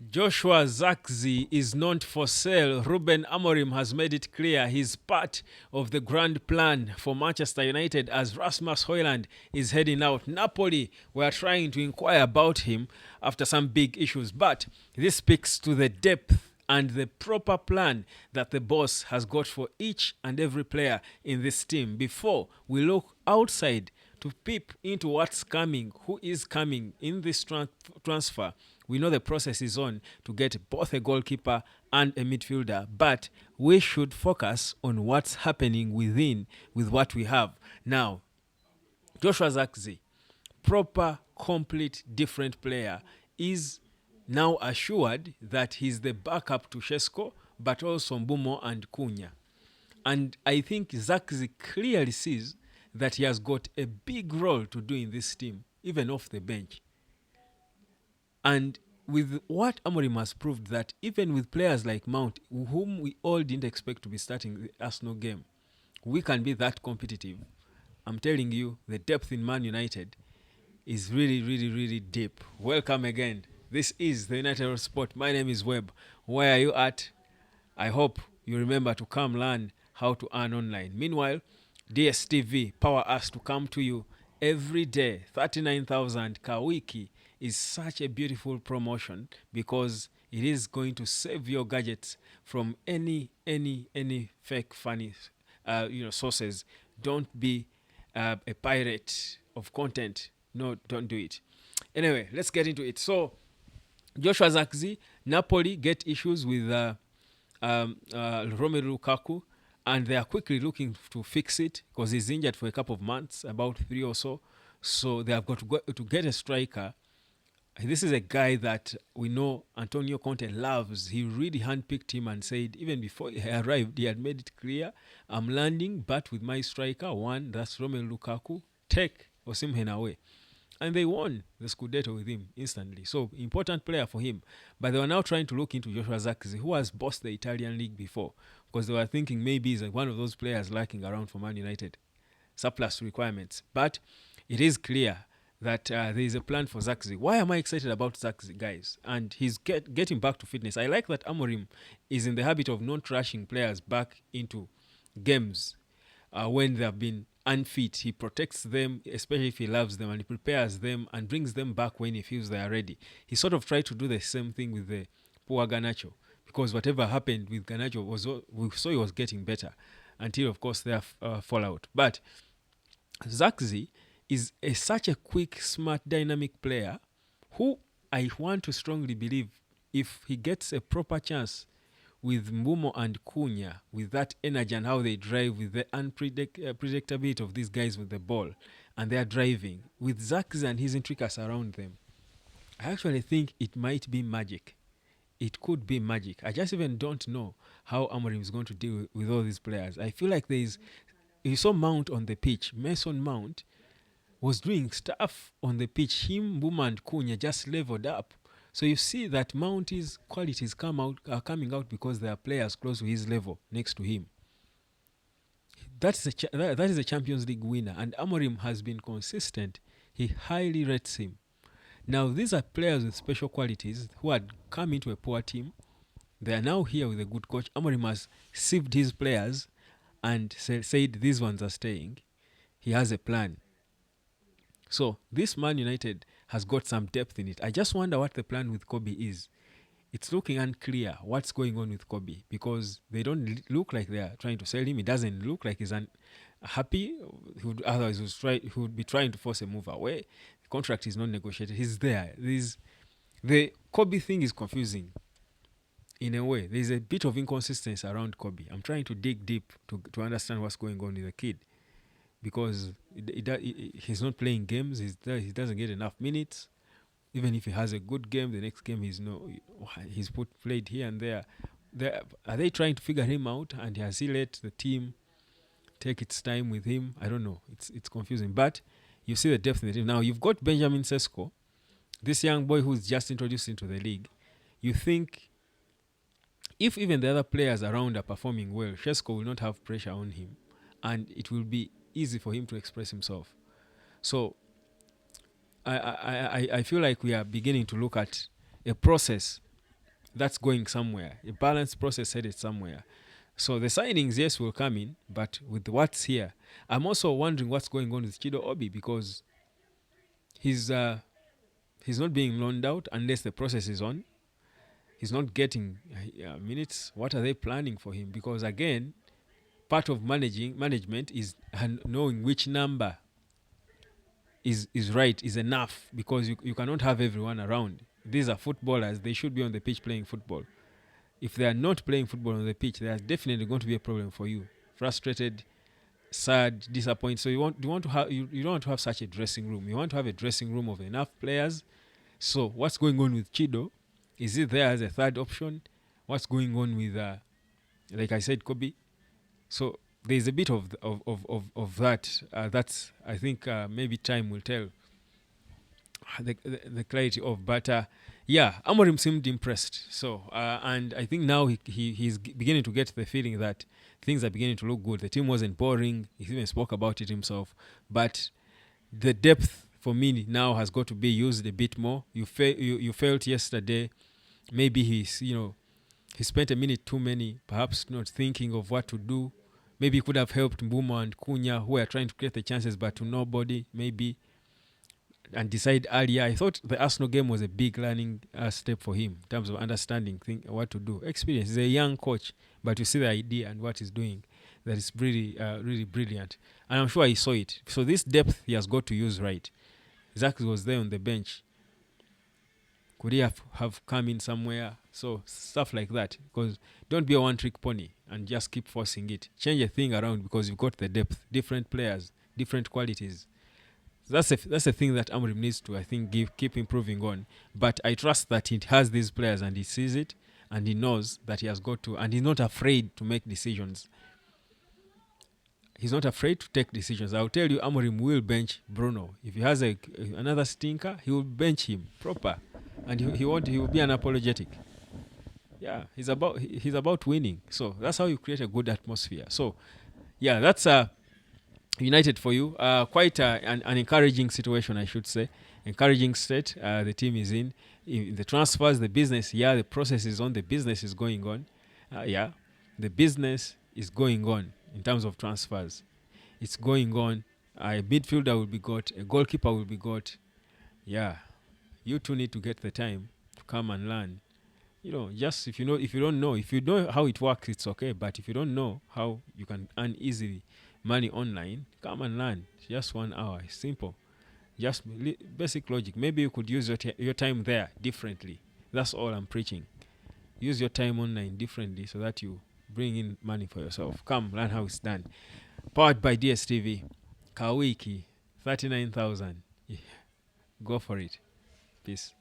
Joshua Zirkzee is not for sale. Ruben Amorim has made it clear he's part of the grand plan for Manchester United as Rasmus Højlund is heading out. Napoli were trying to inquire about him after some big issues, but this speaks to the depth and the proper plan that the boss has got for each and every player in this team. Before we look outside to peep into what's coming, who is coming in this transfer, we know the process is on to get both a goalkeeper and a midfielder, but we should focus on what's happening within with what we have. Now, Joshua Zirkzee, proper, complete, different player, is now assured that he's the backup to Shesko, but also Mbumo and Cunha. And I think Zirkzee clearly sees that he has got a big role to do in this team, even off the bench. And with what Amorim has proved that even with players like Mount, whom we all didn't expect to be starting the Arsenal game, we can be that competitive. I'm telling you, the depth in Man United is really, really, really deep. Welcome again. This is the United Sport. My name is Webb. Where are you at? I hope you remember to come learn how to earn online. Meanwhile, DSTV power us to come to you every day. 39,000 Kawiki is such a beautiful promotion because it is going to save your gadgets from any fake funny sources. Don't be a pirate of content. No, don't do it. Anyway, let's get into it. So, Joshua Zirkzee, Napoli get issues with Romelu Lukaku, and they are quickly looking to fix it because he's injured for a couple of months, about 3 or so. So they have got to get a striker. This is a guy that we know Antonio Conte loves. He really handpicked him and said, even before he arrived, he had made it clear, I'm landing, but with my striker, one, that's Romelu Lukaku, take Osimhen away. And they won the Scudetto with him instantly. So, important player for him. But they were now trying to look into Joshua Zirkzee, who has bossed the Italian league before, because they were thinking maybe he's one of those players lacking around for Man United, surplus requirements. But it is clear that there is a plan for Zirkzee. Why am I excited about Zirkzee, guys? And he's getting back to fitness. I like that Amorim is in the habit of not rushing players back into games when they have been unfit. He protects them, especially if he loves them, and he prepares them and brings them back when he feels they are ready. He sort of tried to do the same thing with the poor Garnacho, because whatever happened with Garnacho we saw he was getting better until, of course, their fallout. But Zirkzee is such a quick, smart, dynamic player who I want to strongly believe if he gets a proper chance with Mbumo and Cunha, with that energy and how they drive, with the unpredictability of these guys with the ball, and they are driving, with Zirkzee and his intricacies around them, I actually think it might be magic. It could be magic. I just even don't know how Amorim is going to deal with all these players. I feel like you saw Mount on the pitch. Mason Mount was doing stuff on the pitch. Him, Mbumo and Cunha just leveled up. So you see that Mount's qualities are coming out because there are players close to his level next to him. That is a Champions League winner, and Amorim has been consistent. He highly rates him. Now, these are players with special qualities who had come into a poor team. They are now here with a good coach. Amorim has sieved his players and said these ones are staying. He has a plan. So this Man United has got some depth in it. I just wonder what the plan with Kobe is. It's looking unclear what's going on with Kobe because they don't look like they are trying to sell him. It doesn't look like he's happy. Otherwise, he would be trying to force a move away. The contract is not negotiated. He's there. The Kobe thing is confusing in a way. There's a bit of inconsistency around Kobe. I'm trying to dig deep to understand what's going on with the kid, because he's not playing games. He doesn't get enough minutes. Even if he has a good game, the next game he's played here and there. Are they trying to figure him out? And has he let the team take its time with him? I don't know. It's confusing. But you see the depth in the team. Now you've got Benjamin Sesko, this young boy who's just introduced into the league. You think if even the other players around are performing well, Sesko will not have pressure on him, and it will be easy for him to express himself. So I feel like we are beginning to look at a process that's going somewhere. A balanced process headed somewhere. So the signings, yes, will come in, but with what's here, I'm also wondering what's going on with Chido Obi, because he's uh, he's not being loaned out unless the process is on. He's not getting minutes. What are they planning for him? Because again, part of management is knowing which number is right, is enough, because you cannot have everyone around. These are footballers. They should be on the pitch playing football. If they are not playing football on the pitch, there's definitely going to be a problem for you. Frustrated, sad, disappointed. So you want to have you don't want to have such a dressing room. You want to have a dressing room of enough players. So what's going on with Chido? Is it there as a third option? What's going on with like I said, Kobe? So there's a bit of that. That's, I think, maybe time will tell the clarity of. But yeah, Amorim seemed impressed. So and I think now he's beginning to get the feeling that things are beginning to look good. The team wasn't boring. He even spoke about it himself. But the depth for me now has got to be used a bit more. You felt yesterday maybe he spent a minute too many, perhaps not thinking of what to do. Maybe he could have helped Mbuma and Cunha, who are trying to create the chances, but to nobody, maybe, and decide earlier. I thought the Arsenal game was a big learning step for him in terms of understanding what to do. Experience. He's a young coach, but you see the idea and what he's doing. That is really, really brilliant. And I'm sure he saw it. So this depth he has got to use right. Zirkzee was there on the bench. Could he have come in somewhere? So stuff like that. Because don't be a one-trick pony and just keep forcing it. Change a thing around because you've got the depth. Different players, different qualities. That's a thing that Amorim needs to, I think, keep improving on. But I trust that he has these players and he sees it and he knows that he has got to, and he's not afraid to make decisions. He's not afraid to take decisions. I'll tell you, Amorim will bench Bruno. If he has another stinker, he will bench him proper, and he will be unapologetic. Yeah, he's about winning. So that's how you create a good atmosphere. So yeah, that's United for you. Quite an encouraging situation, I should say. Encouraging state the team is in the transfers, the business. Yeah, the process is on. The business is going on. Yeah, the business is going on in terms of transfers. It's going on. A midfielder will be got. A goalkeeper will be got. Yeah, you two need to get the time to come and learn. Just if you know how it works, it's okay. But if you don't know how you can earn easily money online, come and learn. Just 1 hour. It's simple. Just basic logic. Maybe you could use your time there differently. That's all I'm preaching. Use your time online differently so that you bring in money for yourself. Come, learn how it's done. Powered by DSTV. Kawiki, 39,000. Yeah. Go for it. Peace.